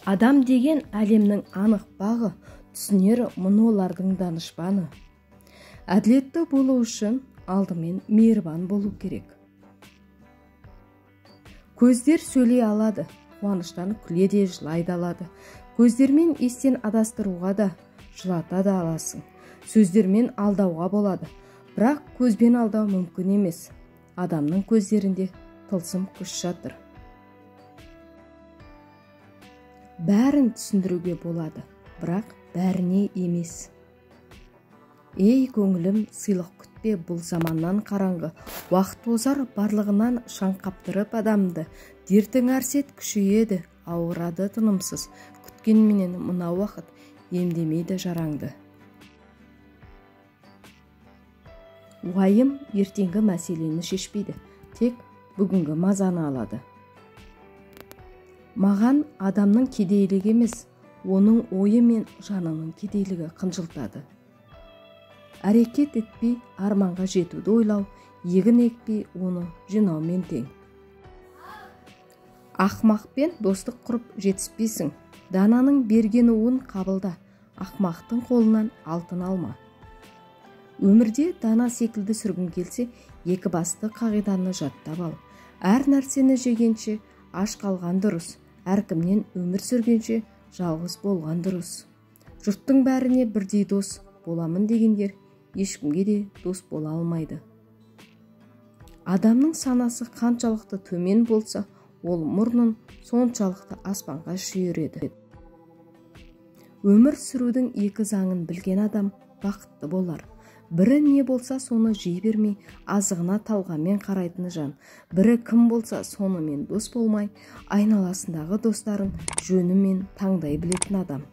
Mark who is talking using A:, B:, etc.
A: Адам деген әлемнің анық бағы, түсінер мұны олардың данышпаны. Әділетті болу үшін алдымен мейірбан болу керек. Көздер сөйлей алады, қуаныштан күле де жылай да алады. Көздермен естен адастыруға да, жылата да аласың. Сөздермен алдауға болады, бірақ көзбен алдау мүмкін емес. Адамның көздерінде тылсым күш жатыр. Бәрін түсіндіруге болады, бірақ бәріне емес. Ей көңілім, сыйлық күтпе, бұл заманнан қараңғы. Уақыт озар, барлығынан шаң қаптырып адамды. Дертің әрсет күшейеді, ауырады тынымсыз. Күткенменен мына уақыт емдемейді жараңды. Уайым ертеңгі мәселені шешпейді, тек бүгінгі мазаны алады. Маған адамның кедейлігі емес, оның ойы мен жанының кедейлігі қынжылтады. Әрекет етпей арманға жетуді ойлау, егін екпей оны жинаумен тең. Ақмақпен достық құрып жетіспейсің. Дананың берген уын қабылда, ақмақтың қолынан алтын алма. Өмірде дана секілді сүргін келсе, екі басты қағиданы жаттап ал. Әр нәрсені жегенше аш қалған дұрыс, әркімнен өмір сүргенше жалғыз болған дұрыс. Жұрттың бәріне бірдей дос боламын дегендер ешкімге де дос бола алмайды. Адамның санасы қаншалықты төмен болса, ол мұрнын соншалықты аспанға шүйіреді. Өмір сүрудің екі заңын білген адам бақытты болар. Бірі не болса соны жей бермей, азығына талғамен қарайтын жан. Бірі кім болса сонымен дос болмай, айналасындағы достарын жөнімен таңдай білетін адам.